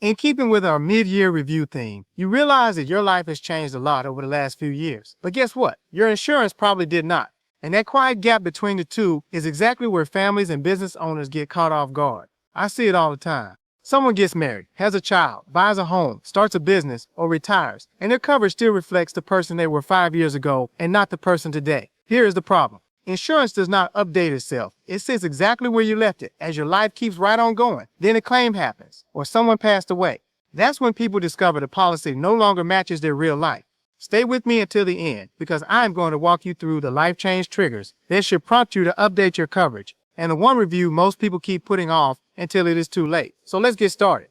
In keeping with our mid-year review theme, you realize that your life has changed a lot over the last few years. But guess what? Your insurance probably did not. And that quiet gap between the two is exactly where families and business owners get caught off guard. I see it all the time. Someone gets married, has a child, buys a home, starts a business, or retires, and their coverage still reflects the person they were 5 years ago and not the person today. Here is the problem. Insurance does not update itself. It sits exactly where you left it as your life keeps right on going. Then a claim happens, or someone passed away. That's when people discover the policy no longer matches their real life. Stay with me until the end, because I'm going to walk you through the life change triggers that should prompt you to update your coverage, and the one review most people keep putting off until it is too late. So let's get started.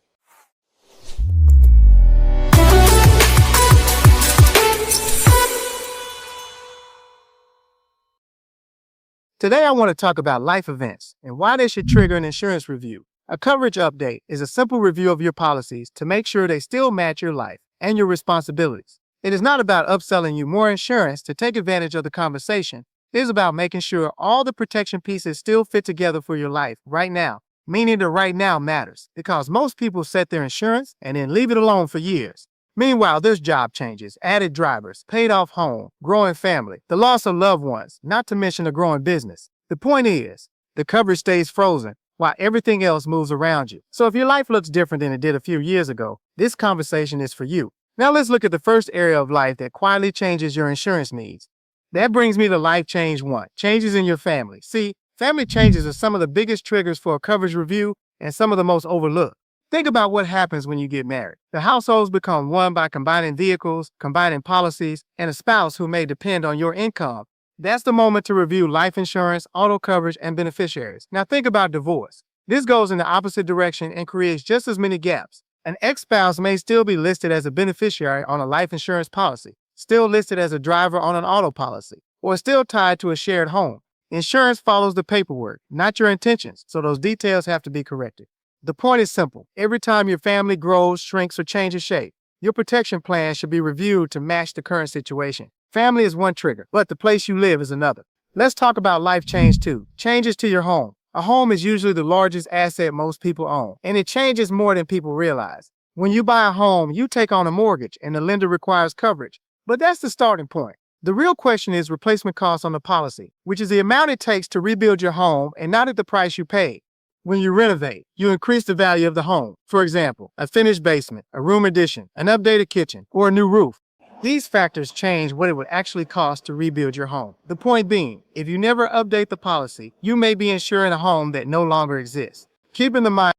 Today I want to talk about life events and why they should trigger an insurance review. A coverage update is a simple review of your policies to make sure they still match your life and your responsibilities. It is not about upselling you more insurance to take advantage of the conversation. It is about making sure all the protection pieces still fit together for your life right now, meaning the right now matters, because most people set their insurance and then leave it alone for years. Meanwhile, there's job changes, added drivers, paid off home, growing family, the loss of loved ones, not to mention a growing business. The point is, the coverage stays frozen while everything else moves around you. So if your life looks different than it did a few years ago, this conversation is for you. Now let's look at the first area of life that quietly changes your insurance needs. That brings me to life change 1, changes in your family. See, family changes are some of the biggest triggers for a coverage review and some of the most overlooked. Think about what happens when you get married. The households become one by combining vehicles, combining policies, and a spouse who may depend on your income. That's the moment to review life insurance, auto coverage, and beneficiaries. Now think about divorce. This goes in the opposite direction and creates just as many gaps. An ex-spouse may still be listed as a beneficiary on a life insurance policy, still listed as a driver on an auto policy, or still tied to a shared home. Insurance follows the paperwork, not your intentions, so those details have to be corrected. The point is simple. Every time your family grows, shrinks, or changes shape, your protection plan should be reviewed to match the current situation. Family is one trigger, but the place you live is another. Let's talk about life change 2, changes to your home. A home is usually the largest asset most people own, and it changes more than people realize. When you buy a home, you take on a mortgage, and the lender requires coverage. But that's the starting point. The real question is replacement costs on the policy, which is the amount it takes to rebuild your home and not at the price you paid. When you renovate, you increase the value of the home. For example, a finished basement, a room addition, an updated kitchen, or a new roof. These factors change what it would actually cost to rebuild your home. The point being, if you never update the policy, you may be insuring a home that no longer exists. Keep in mind,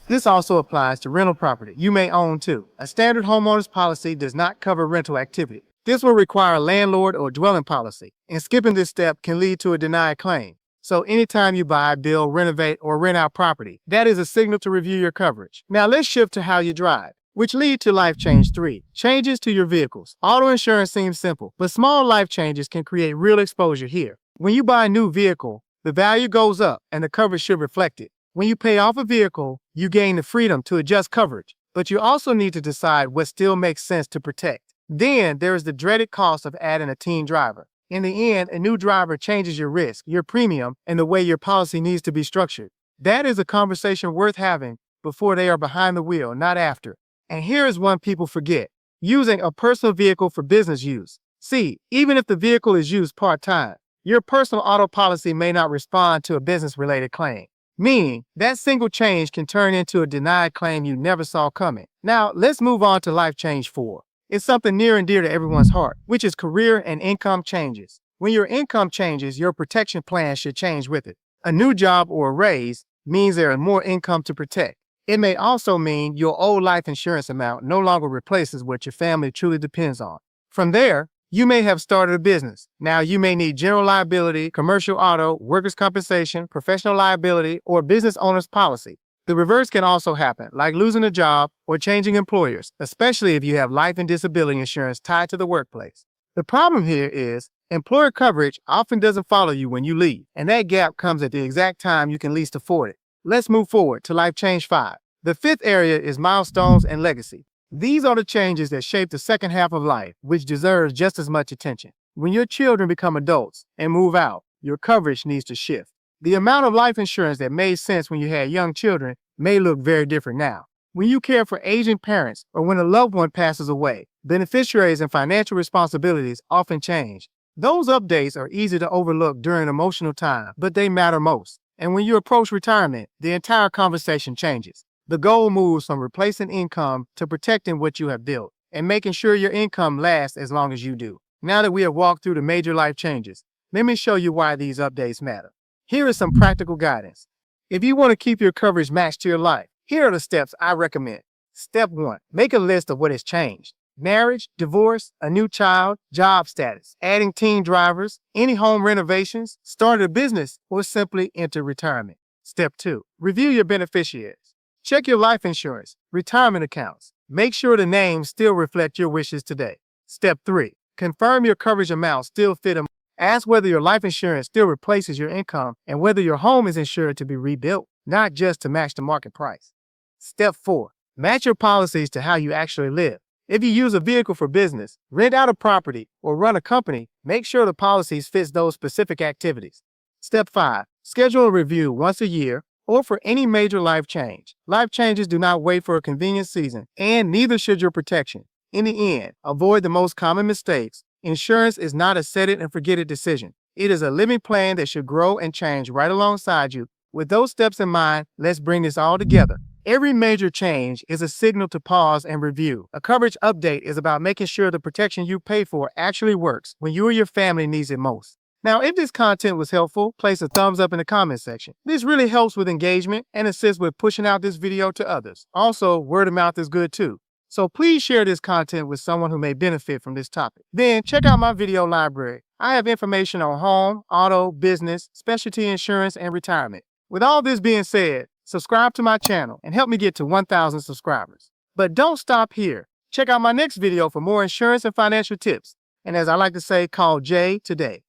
this also applies to rental property you may own too. A standard homeowner's policy does not cover rental activity. This will require a landlord or dwelling policy, and skipping this step can lead to a denied claim. So anytime you buy, build, renovate, or rent out property, that is a signal to review your coverage. Now let's shift to how you drive, which lead to life change 3, changes to your vehicles. Auto insurance seems simple, but small life changes can create real exposure here. When you buy a new vehicle, the value goes up and the coverage should reflect it. When you pay off a vehicle, you gain the freedom to adjust coverage, but you also need to decide what still makes sense to protect. Then there is the dreaded cost of adding a teen driver. In the end, a new driver changes your risk, your premium, and the way your policy needs to be structured. That is a conversation worth having before they are behind the wheel, not after. And here is one people forget: using a personal vehicle for business use. See, even if the vehicle is used part-time, your personal auto policy may not respond to a business-related claim, meaning that single change can turn into a denied claim you never saw coming. Now, let's move on to life change 4. It's something near and dear to everyone's heart, which is career and income changes. When your income changes, your protection plan should change with it. A new job or a raise means there is more income to protect. It may also mean your old life insurance amount no longer replaces what your family truly depends on. From there, you may have started a business. Now you may need general liability, commercial auto, workers' compensation, professional liability, or business owner's policy. The reverse can also happen, like losing a job or changing employers, especially if you have life and disability insurance tied to the workplace. The problem here is employer coverage often doesn't follow you when you leave, and that gap comes at the exact time you can least afford it. Let's move forward to life change 5. The fifth area is milestones and legacy. These are the changes that shape the second half of life, which deserves just as much attention. When your children become adults and move out, your coverage needs to shift. The amount of life insurance that made sense when you had young children may look very different now. When you care for aging parents or when a loved one passes away, beneficiaries and financial responsibilities often change. Those updates are easy to overlook during emotional time, but they matter most. And when you approach retirement, the entire conversation changes. The goal moves from replacing income to protecting what you have built and making sure your income lasts as long as you do. Now that we have walked through the major life changes, let me show you why these updates matter. Here is some practical guidance. If you want to keep your coverage matched to your life, here are the steps I recommend. Step 1. Make a list of what has changed. Marriage, divorce, a new child, job status, adding teen drivers, any home renovations, started a business, or simply enter retirement. Step 2. Review your beneficiaries. Check your life insurance, retirement accounts. Make sure the names still reflect your wishes today. Step 3. Confirm your coverage amounts still fit them. Ask whether your life insurance still replaces your income and whether your home is insured to be rebuilt, not just to match the market price. Step 4. Match your policies to how you actually live. If you use a vehicle for business, rent out a property, or run a company, make sure the policies fit those specific activities. Step 5. Schedule a review once a year or for any major life change. Life changes do not wait for a convenient season, and neither should your protection. In the end, avoid the most common mistakes. Insurance is not a set it and forget it decision. It is a living plan that should grow and change right alongside you. With those steps in mind, let's bring this all together. Every major change is a signal to pause and review. A coverage update is about making sure the protection you pay for actually works when you or your family needs it most. Now, if this content was helpful, place a thumbs up in the comment section. This really helps with engagement and assists with pushing out this video to others. Also, word of mouth is good too. So please share this content with someone who may benefit from this topic. Then check out my video library. I have information on home, auto, business, specialty insurance, and retirement. With all this being said, subscribe to my channel and help me get to 1,000 subscribers. But don't stop here. Check out my next video for more insurance and financial tips. And as I like to say, call Jay today.